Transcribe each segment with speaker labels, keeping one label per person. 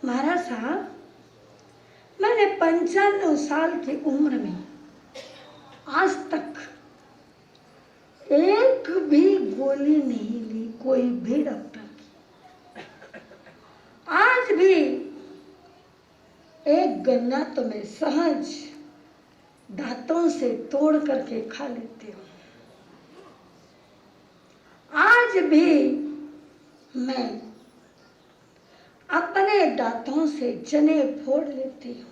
Speaker 1: महाराज साहब, मैंने 95 साल की उम्र में आज तक एक भी गोली नहीं ली, कोई भी डॉक्टर की। आज भी एक गन्ना तो मैं सहज दांतों से तोड़ करके खा लेती हूँ। आज भी मैं अपने दांतों से चने फोड़ लेती हूँ।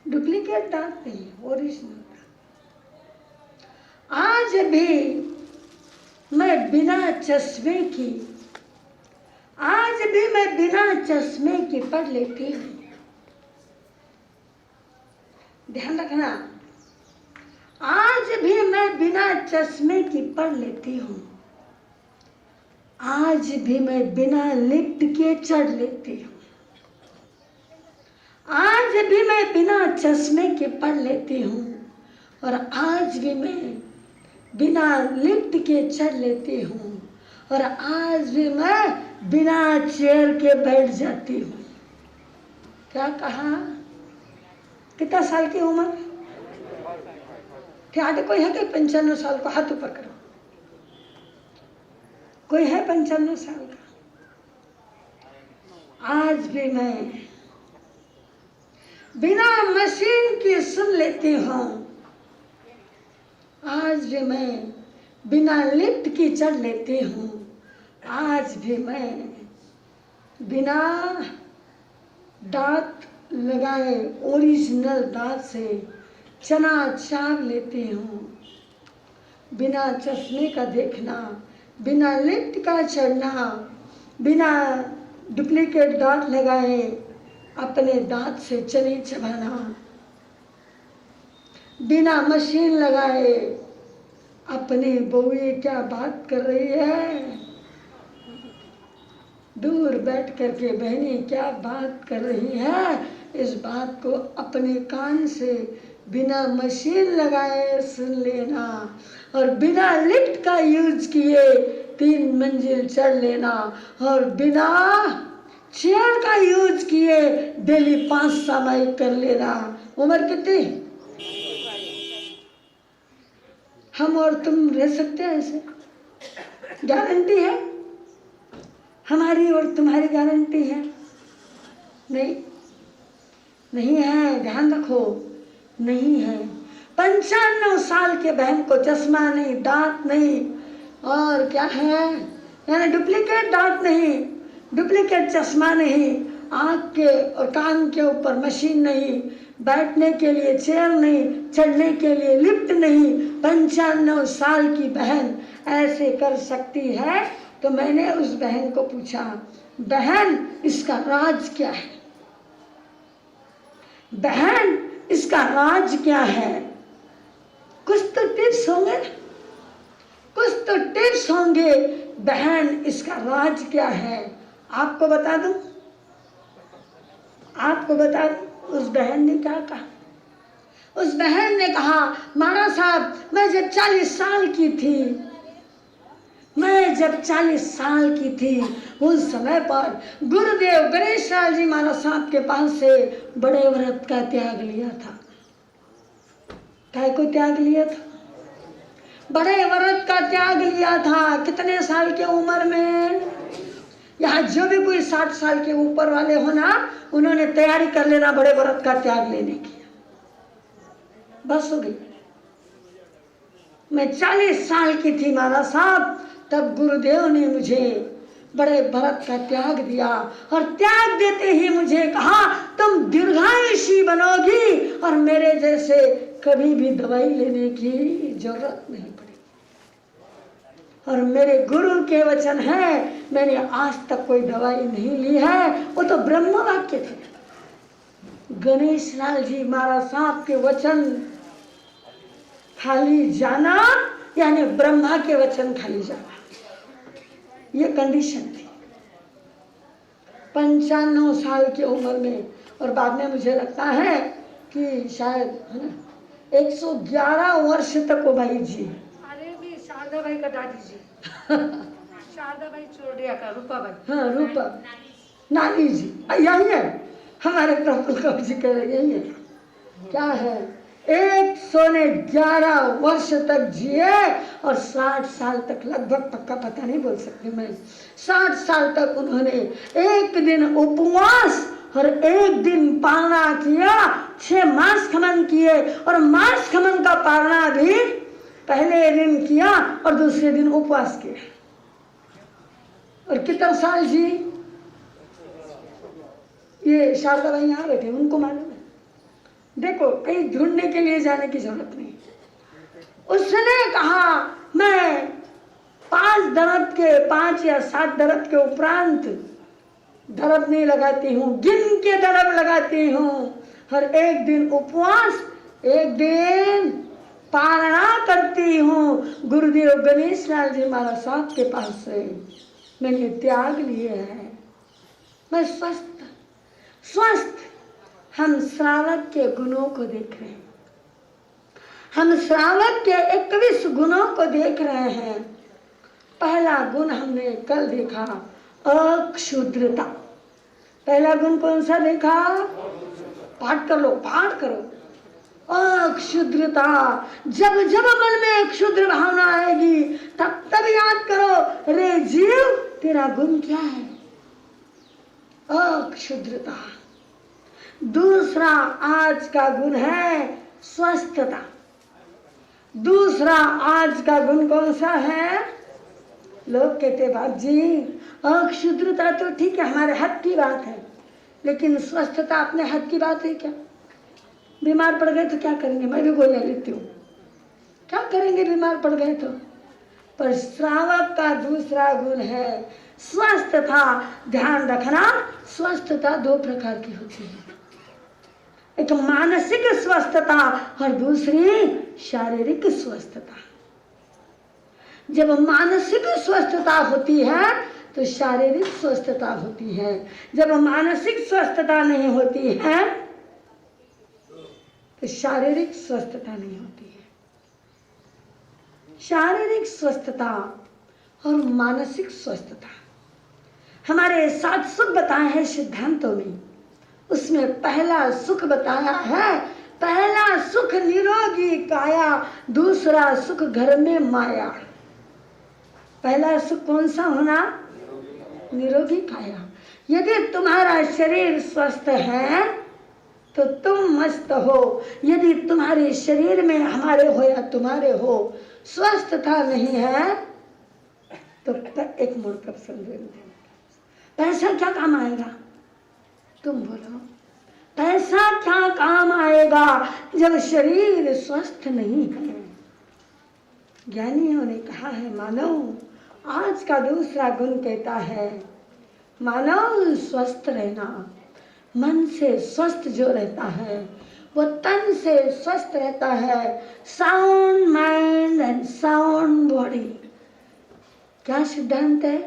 Speaker 1: डुप्लीकेट दांत नहीं, ओरिजिनल दांत। आज भी मैं बिना चश्मे की पढ़ लेती हूँ। ध्यान रखना, आज भी मैं बिना चश्मे की पढ़ लेती हूँ। आज भी मैं बिना लिफ्ट के चढ़ लेती हूँ। आज भी मैं बिना चश्मे के पढ़ लेती हूँ और आज भी मैं बिना लिफ्ट के चढ़ लेती हूँ और आज भी मैं बिना चेयर के बैठ जाती हूँ। क्या कहा? कितना साल की उम्र? क्या कोई है कि 95 साल का? हाथ ऊपर करो। कोई है 95 साल का? आज भी मैं बिना मशीन के सुन लेती हूँ। आज भी मैं बिना लिफ्ट की चढ़ लेती हूँ। आज भी मैं बिना दांत लगाए ओरिजिनल दांत से चना चाव लेती हूँ। बिना चश्मे का देखना, बिना लिफ्ट का चढ़ना, बिना डुप्लीकेट दांत लगाए अपने दांत से चने चबाना, बिना मशीन लगाए अपनी बहू क्या बात कर रही है, दूर बैठ करके बहनी क्या बात कर रही है, इस बात को अपने कान से बिना मशीन लगाए सुन लेना और बिना लिफ्ट का यूज किए 3 मंजिल चढ़ लेना और बिना चेयर का यूज किए डेली 5 सामायिक कर लेना। उम्र कितनी? हम और तुम रह सकते हैं ऐसे? गारंटी है? हमारी और तुम्हारी गारंटी है? नहीं, नहीं है। ध्यान रखो, नहीं है। 95 साल के बहन को चश्मा नहीं, दांत नहीं और क्या है, यानी डुप्लीकेट दांत नहीं, डुप्लीकेट चश्मा नहीं, आँख के और कान के ऊपर मशीन नहीं, बैठने के लिए चेयर नहीं, चढ़ने के लिए लिफ्ट नहीं। 95 साल की बहन ऐसे कर सकती है। तो मैंने उस बहन को पूछा, बहन इसका राज क्या है? बहन इसका राज क्या है? कुछ तो टिप्स होंगे, कुछ तो टिप्स होंगे। बहन इसका राज क्या है? आपको बता दूं, आपको बता दूं। उस बहन ने क्या कहा? उस बहन ने कहा, महाराज साहब मैं जब 40 साल की थी, मैं जब 40 साल की थी उस समय पर गुरुदेव गणेश लाल जी महाराज साहब के पास से बड़े व्रत का त्याग लिया था। क्या को त्याग लिया था? बड़े व्रत का त्याग लिया था। कितने साल की उम्र में? यहाँ जो भी कोई 60 साल के ऊपर वाले हो ना, उन्होंने तैयारी कर लेना बड़े व्रत का त्याग लेने की। बस हो गई। मैं 40 साल की थी महाराज साहब, तब गुरुदेव ने मुझे बड़े व्रत का त्याग दिया और त्याग देते ही मुझे कहा, तुम दीर्घायुषी बनोगी और मेरे जैसे कभी भी दवाई लेने की जरूरत नहीं पड़ेगी। और मेरे गुरु के वचन है, मैंने आज तक कोई दवाई नहीं ली है। वो तो ब्रह्म वाक्य थे। गणेश लाल जी महाराज साहब के वचन खाली जाना यानी ब्रह्मा के वचन खाली जाना, ये कंडीशन थी 95 साल की उम्र में। और बाद में मुझे लगता है कि शायद है ना 111 वर्ष तक वो भाई जी।
Speaker 2: अरे भी शारदा भाई का दादी जी शारदा भाई चोरडिया का रूपा भाई।
Speaker 1: हाँ रूपा नानी जी यही है हमारे प्रफुल्ल कवि जी कह रहे यही है। क्या है 111 वर्ष तक जिए और 60 साल तक लगभग पक्का पता नहीं बोल सकती मैं 60 साल तक उन्होंने एक दिन उपवास और एक दिन पारणा किया 6 मास खमन किए और मास खमन का पारणा भी पहले दिन किया और दूसरे दिन उपवास किया। और कितना साल जी ये शारदा भाई यहाँ बैठे उनको मालूम है। देखो कहीं ढूंढने के लिए जाने की जरूरत नहीं। उसने कहा मैं 5 दरद के 5 या 7 दरद के उपरांत दरद नहीं लगाती हूँ गिन के दरद लगाती हूँ हर एक दिन उपवास एक दिन पारणा करती हूँ। गुरुदेव गणेश लाल जी महाराज साहब के पास से मैंने त्याग लिए है। मैं स्वस्थ हम श्रावक के गुणों को देख रहे हैं। हम श्रावक के 21 गुणों को देख रहे हैं। पहला गुण हमने कल देखा अक्षुद्रता। पहला गुण कौन सा देखा? पाठ कर लो पाठ करो। अक्षुद्रता। जब जब मन में क्षुद्र भावना आएगी तब तब याद करो रे जीव तेरा गुण क्या है? अक्षुद्रता। दूसरा आज का गुण है स्वस्थता। दूसरा आज का गुण कौन सा है? लोग कहते बाप जी अक्षुद्रता तो ठीक है हमारे हक की बात है लेकिन स्वस्थता अपने हक की बात है क्या? बीमार पड़ गए तो क्या करेंगे? मैं भी गोलियां लेती हूँ क्या करेंगे बीमार पड़ गए तो। पर श्रावक का दूसरा गुण है स्वस्थता। ध्यान रखना स्वस्थता 2 प्रकार की होती है। एक मानसिक स्वस्थता और दूसरी शारीरिक स्वस्थता। जब मानसिक स्वस्थता होती है तो शारीरिक स्वस्थता होती है। जब मानसिक स्वस्थता नहीं होती है तो शारीरिक स्वस्थता नहीं होती है। शारीरिक स्वस्थता और मानसिक स्वस्थता हमारे 7 सुख बताए हैं सिद्धांतों में। उसमें पहला सुख बताया है पहला सुख निरोगी काया दूसरा सुख घर में माया। पहला सुख कौन सा होना? निरोगी काया। यदि तुम्हारा शरीर स्वस्थ है तो तुम मस्त हो। यदि तुम्हारे शरीर में हमारे हो या तुम्हारे हो स्वस्थता नहीं है तो एक मोड़ कब समझे पैसा क्या काम आएगा? तुम बोलो पैसा क्या काम आएगा जब शरीर स्वस्थ नहीं है? ज्ञानियों ने कहा है मानव आज का दूसरा गुण कहता है मानव स्वस्थ रहना। मन से स्वस्थ जो रहता है वो तन से स्वस्थ रहता है। Sound mind and sound body. क्या सिद्धांत है?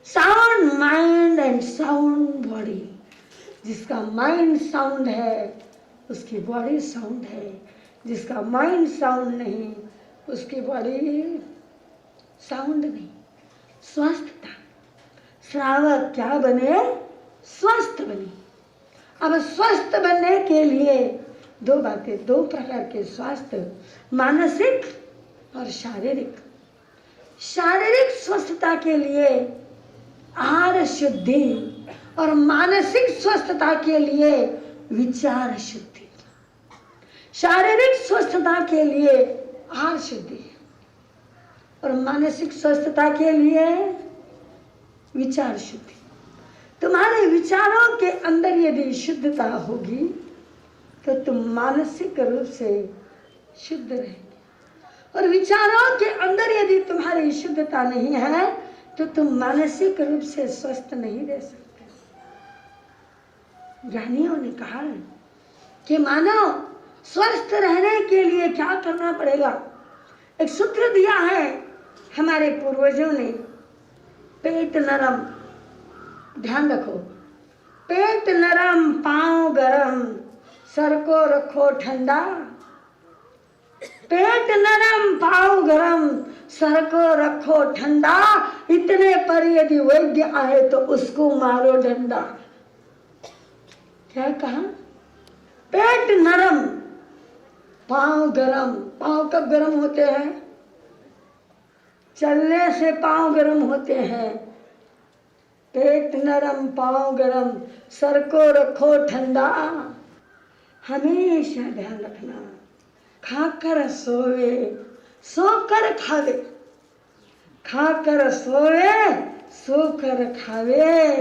Speaker 1: Sound mind and sound body. जिसका माइंड साउंड है उसकी बॉडी साउंड है। जिसका माइंड साउंड नहीं उसकी बॉडी साउंड नहीं। स्वस्थता। श्रावक क्या बने? स्वस्थ बने। अब स्वस्थ बनने के लिए 2 बातें 2 प्रकार के स्वास्थ्य मानसिक और शारीरिक। शारीरिक स्वस्थता के लिए आहार शुद्धि और मानसिक स्वस्थता के लिए विचार शुद्धि। शारीरिक स्वस्थता के लिए आहार शुद्धि और मानसिक स्वस्थता के लिए विचार शुद्धि। तुम्हारे विचारों के अंदर यदि शुद्धता होगी तो तुम मानसिक रूप से शुद्ध रहेंगे और विचारों के अंदर यदि तुम्हारी शुद्धता नहीं है तो तुम मानसिक रूप से स्वस्थ नहीं रह सकते। ज्ञानियों ने कहा कि मानव स्वस्थ रहने के लिए क्या करना पड़ेगा? एक सूत्र दिया है हमारे पूर्वजों ने। पेट नरम। ध्यान रखो पेट नरम पांव गरम सर को रखो ठंडा, पेट नरम पाँव गरम, सर को रखो ठंडा, इतने पर यदि वैद्य आए तो उसको मारो डंडा। क्या कहा? पेट नरम पाँव गरम। पाँव कब गरम होते हैं? चलने से पाँव गरम होते हैं। पेट नरम पाँव गरम, सर को रखो ठंडा। हमेशा ध्यान रखना, खाकर सोवे सोकर खावे, खाकर सोवे सोकर खावे।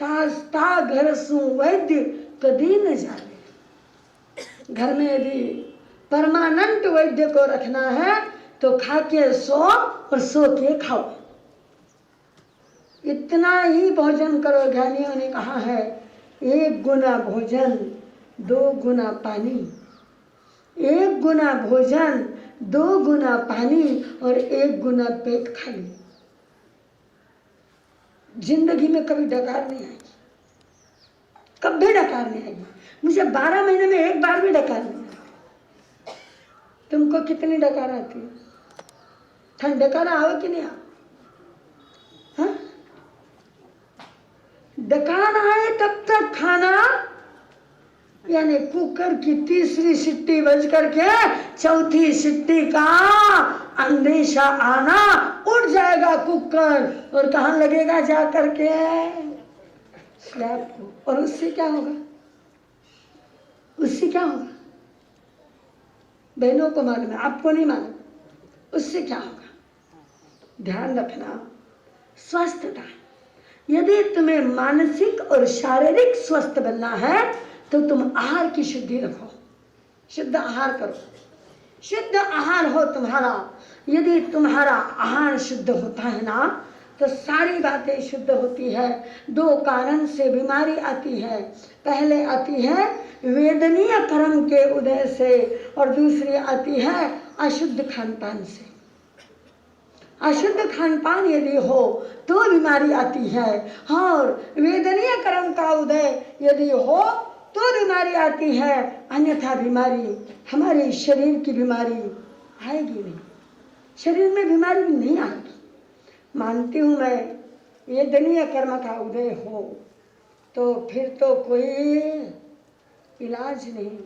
Speaker 1: ताजता घर सु वैद्य कभी न जावे। घर में यदि परमानेंट वैद्य को रखना है तो खा के सो और सो के खाओ। इतना ही भोजन करो। ज्ञानियों ने कहा है 1 गुना भोजन 2 गुना पानी, 1 गुना भोजन 2 गुना पानी और 1 गुना पेट खाली। जिंदगी में कभी डकार नहीं आएगी, कभी डकार नहीं आएगी। मुझे 12 महीने में एक बार भी डकार नहीं आती। तुमको कितनी डकार आती है? ठंड डकार आओ कि नहीं आओ? हाँ? डकार आए तब तक खाना, यानी कुकर की 3री सीटी बज करके 4थी सीटी का अंदेशा आना, उठ जाएगा कुकर और कहाँ लगेगा जा करके? स्लैब को। और उससे क्या होगा? उससे क्या होगा? बहनों को मालूम है, आपको नहीं मालूम। उससे क्या होगा? ध्यान रखना, स्वस्थता। यदि तुम्हें मानसिक और शारीरिक स्वस्थ बनना है तो तुम आहार की शुद्धि रखो, शुद्ध आहार करो। शुद्ध आहार हो तुम्हारा, यदि तुम्हारा आहार शुद्ध होता है ना तो सारी बातें शुद्ध होती है। 2 कारण से बीमारी आती है। पहले आती है वेदनीय कर्म के उदय से और दूसरी आती है अशुद्ध खान पान से। अशुद्ध खान पान यदि हो तो बीमारी आती है, और वेदनीय कर्म का उदय यदि हो तो बीमारी आती है, अन्यथा बीमारी हमारे शरीर की बीमारी आएगी नहीं। शरीर में बीमारी नहीं आएगी। मानती हूँ मैं, वेदनीय कर्म का उदय हो तो फिर तो कोई इलाज नहीं,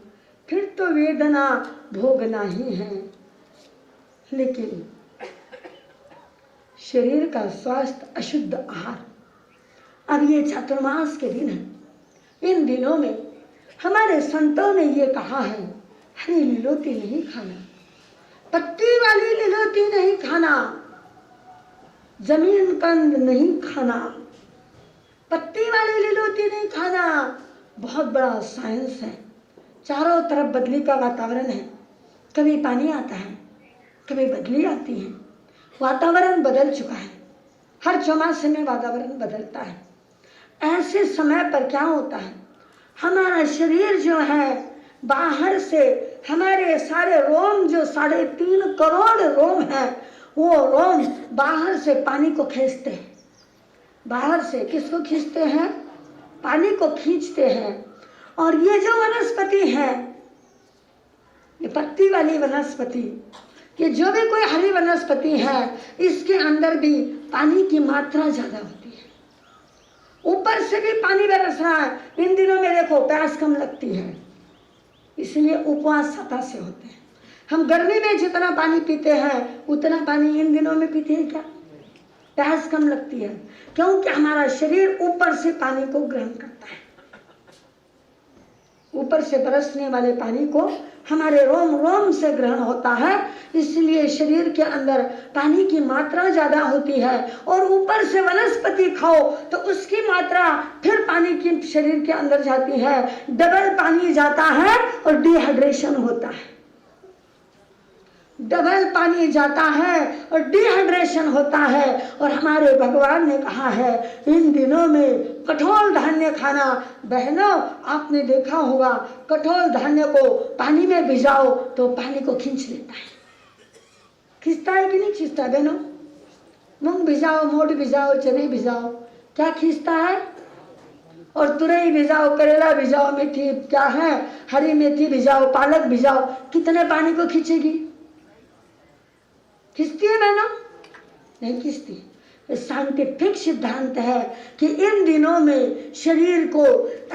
Speaker 1: फिर तो वेदना भोगना ही है। लेकिन शरीर का स्वास्थ्य, अशुद्ध आहार। अब ये चातुर्मास के दिन है। इन दिनों में हमारे संतों ने ये कहा है, हरी लिलोटी नहीं खाना, पत्ती वाली लिलोटी नहीं खाना, जमीन कंद नहीं खाना, पत्ती वाली लिलोटी नहीं खाना। बहुत बड़ा साइंस है। चारों तरफ बदली का वातावरण है। कभी पानी आता है, कभी बदली आती है। वातावरण बदल चुका है। हर चौमासे में वातावरण बदलता है। ऐसे समय पर क्या होता है, हमारा शरीर जो है बाहर से, हमारे सारे रोम जो 3.5 करोड़ रोम है, वो रोम बाहर से पानी को खींचते हैं। बाहर से किसको खींचते हैं? पानी को खींचते हैं। और ये जो वनस्पति है, ये पत्ती वाली वनस्पति, कि जो भी कोई हरी वनस्पति है, इसके अंदर भी पानी की मात्रा ज्यादा होती है। ऊपर से भी पानी बरस रहा है। इन दिनों में देखो प्यास कम लगती है, इसलिए उपवास सता से होते हैं। हम गर्मी में जितना पानी पीते हैं उतना पानी इन दिनों में पीते हैं क्या? प्यास कम लगती है, क्योंकि हमारा शरीर ऊपर से पानी को ग्रहण करता है। ऊपर से बरसने वाले पानी को हमारे रोम रोम से ग्रहण होता है, इसलिए शरीर के अंदर पानी की मात्रा ज्यादा होती है। और ऊपर से वनस्पति खाओ तो उसकी मात्रा फिर पानी की शरीर के अंदर जाती है, डबल पानी जाता है और डिहाइड्रेशन होता है। डबल पानी जाता है और डिहाइड्रेशन होता है। और हमारे भगवान ने कहा है इन दिनों में कठोर धान्य खाना। बहनों, आपने देखा होगा, कठोर धान्य को पानी में भिजाओ तो पानी को खींच लेता है। खींचता है कि नहीं खींचता बहनों? मूंग भिजाओ, मोट भिजाओ, चने भिजाओ, क्या खींचता है? और तुरई भिजाओ, करेला भिजाओ, मेथी क्या है, हरी मेथी भिजाओ, पालक भिजाओ, कितने पानी को खींचेगी? खींचती है बहनों? नहीं खींचती। साइंटिफिक सिद्धांत है कि इन दिनों में शरीर को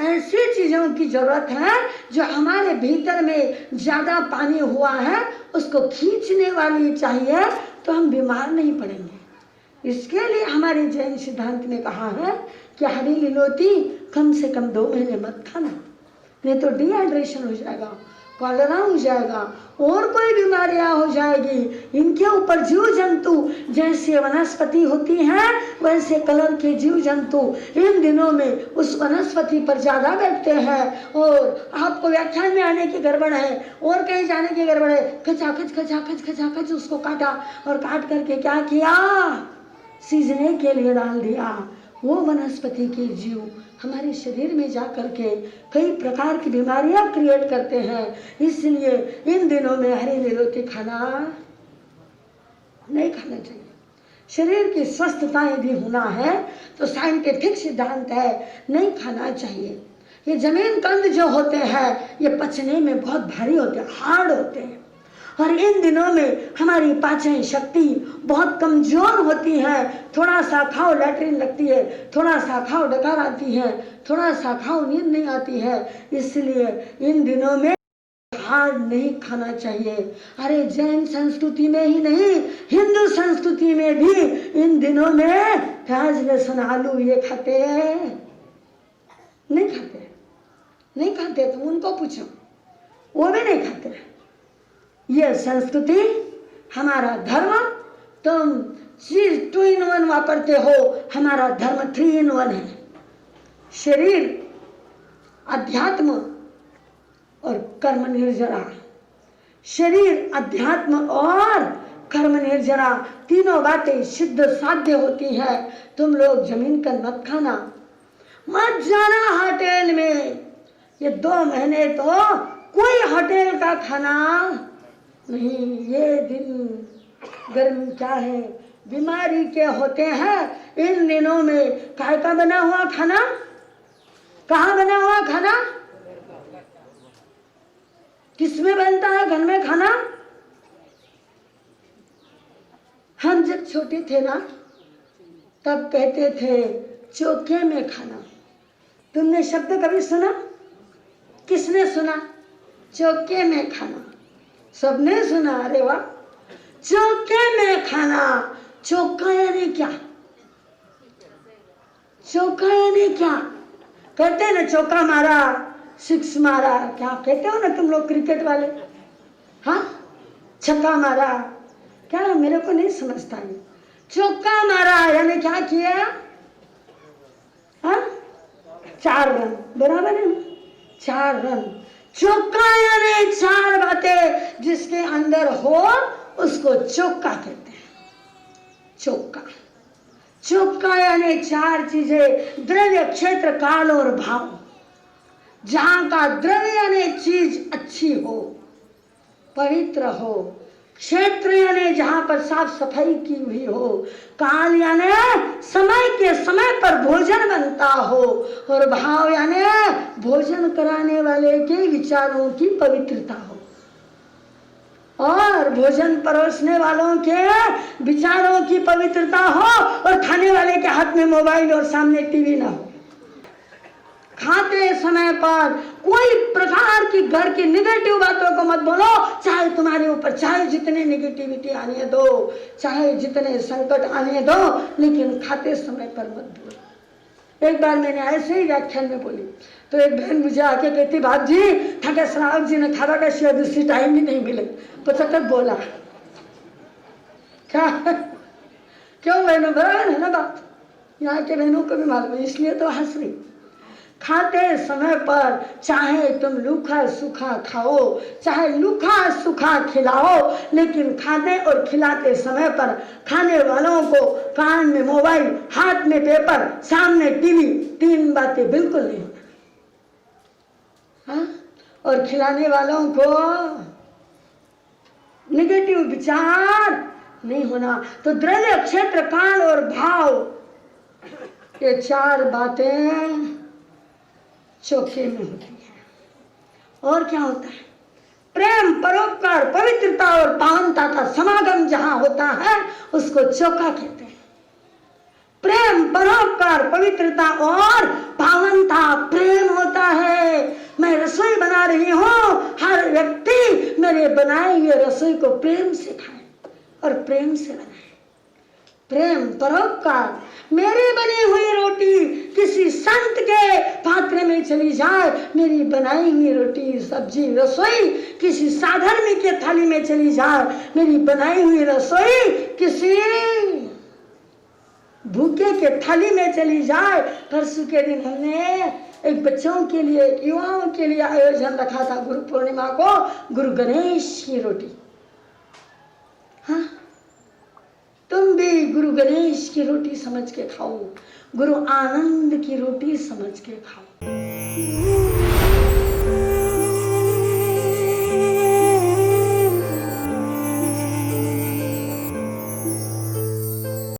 Speaker 1: ऐसी चीजों की जरूरत है जो हमारे भीतर में ज्यादा पानी हुआ है उसको खींचने वाली चाहिए, तो हम बीमार नहीं पड़ेंगे। इसके लिए हमारे जैन सिद्धांत ने कहा है कि हरी लिलोटी कम से कम 2 महीने मत खाना, नहीं तो डिहाइड्रेशन हो जाएगा, कॉलेरा हो जाएगा और कोई बीमारियां हो जाएगी। इनके ऊपर जीव जंतु जैसे वनस्पति होती हैं वैसे कलर के जीव जंतु इन दिनों में उस वनस्पति पर ज्यादा बैठते हैं। और आपको व्याख्यान में आने की गड़बड़ है और कहीं जाने की गड़बड़ है, खचाखच खचाखच खचाखच उसको काटा और काट करके क्या किया, सीजने के लिए डाल दिया। वो वनस्पति के जीव हमारे शरीर में जा करके कई प्रकार की बीमारियां क्रिएट करते हैं। इसलिए इन दिनों में हरी लिलोटी खाना नहीं खाना चाहिए। शरीर की स्वस्थता यदि होना है तो साइंटिफिक सिद्धांत है नहीं खाना चाहिए। ये जमीन कंद जो होते हैं ये पचने में बहुत भारी होते हैं, हार्ड होते हैं, और इन दिनों में हमारी पाचन शक्ति बहुत कमजोर होती है। थोड़ा सा खाओ लैट्रिन लगती है, थोड़ा सा खाओ डकार आती है, थोड़ा सा खाओ नींद नहीं आती है। इसलिए इन दिनों में हार्ड नहीं खाना चाहिए। अरे जैन संस्कृति में ही नहीं, हिंदू संस्कृति में भी इन दिनों में प्याज लहसुन आलू ये खाते हैं? नहीं खाते, नहीं खाते। तुम उनको पूछो, वो भी नहीं खाते। ये संस्कृति हमारा धर्म, तुम चीज 2 in 1 वापरते हो, हमारा धर्म 3 in 1 है। शरीर, अध्यात्म और कर्म निर्जरा। शरीर, अध्यात्म और कर्म निर्जरा तीनों बातें सिद्ध साध्य होती है। तुम लोग जमीन का मत खाना, मत जाना होटल में। ये 2 महीने तो कोई होटल का खाना नहीं। ये दिन गर्मी क्या है, बीमारी के होते हैं। इन दिनों में काय का बना हुआ खाना, कहाँ बना हुआ खाना, किसमें बनता है घर में खाना? हम जब छोटे थे ना तब कहते थे चौके में खाना। तुमने शब्द कभी सुना? किसने सुना? चौके में खाना। सबने सुना। अरे वाह, चौके में खाना। चौका यानी क्या? चौका यानी क्या? कहते हैं ना चौका मारा, 6 मारा, क्या कहते हो ना तुम लोग क्रिकेट वाले? हाँ, छक्का मारा, क्या? मेरे को नहीं समझता है। चौका मारा यानी क्या किया? हाँ, 4 रन, बराबर है ना? 4 रन। चौका यानी 4 बातें जिसके अंदर हो उसको चौका कहते हैं। चौका, चौका यानी 4 चीजें, द्रव्य, क्षेत्र, काल और भाव। जहां का द्रव्य यानी चीज अच्छी हो, पवित्र हो, क्षेत्र यानी जहां पर साफ सफाई की हुई हो, काल यानी समय के समय पर भोजन बनता हो, और भाव यानी भोजन कराने वाले के विचारों की पवित्रता हो, और भोजन परोसने वालों के विचारों की पवित्रता हो, और खाने वाले के हाथ में मोबाइल और सामने टीवी ना हो। खाते समय पर कोई प्रकार की घर की निगेटिव बातों को मत बोलो, चाहे तुम्हारे ऊपर चाहे जितने नेगेटिविटी आने दो, चाहे जितने संकट आने दो, लेकिन खाते समय पर मत बोलो। एक बार मैंने ऐसे ही व्याख्यान में बोली तो एक बहन मुझे आके कहती, बाप जी ठाकर सराव जी ने खावा का शिया दूसरी टाइम भी नहीं मिले। 75 बोला क्या? क्यों बहनों, बराबर है ना बात? यहाँ के बहनों को भी मालूम है, इसलिए तो हंस रही। खाते समय पर चाहे तुम लूखा सूखा खाओ, चाहे लूखा सूखा खिलाओ, लेकिन खाते और खिलाते समय पर खाने वालों को कान में मोबाइल, हाथ में पेपर, सामने टीवी, 3 बातें बिल्कुल नहीं होना। हाँ? और खिलाने वालों को नेगेटिव विचार नहीं होना। तो द्रव्य, क्षेत्र, काल और भाव, ये 4 बातें चौके में होती है। और क्या होता है? प्रेम, परोपकार, पवित्रता और पावनता का समागम जहां होता है उसको चौका कहते हैं। प्रेम, परोपकार, पवित्रता और पावनता, प्रेम होता है। मैं रसोई बना रही हूँ, हर व्यक्ति मेरे बनाए हुए रसोई को प्रेम से खाए और प्रेम से बनाए। प्रेम, परोपकार, मेरी बनी हुई रोटी किसी संत के पात्र में चली जाए, मेरी बनाई हुई रोटी, सब्जी, रसोई किसी साधर्मी के थाली में चली जाए, मेरी बनाई हुई रसोई किसी भूखे के थाली में चली जाए। परसों के दिन हमने एक बच्चों के लिए, युवाओं के लिए आयोजन रखा था गुरु पूर्णिमा को, गुरु गणेश की रोटी। हाँ, तुम भी गुरु गणेश की रोटी समझ के खाओ, गुरु आनंद की रोटी समझ के खाओ।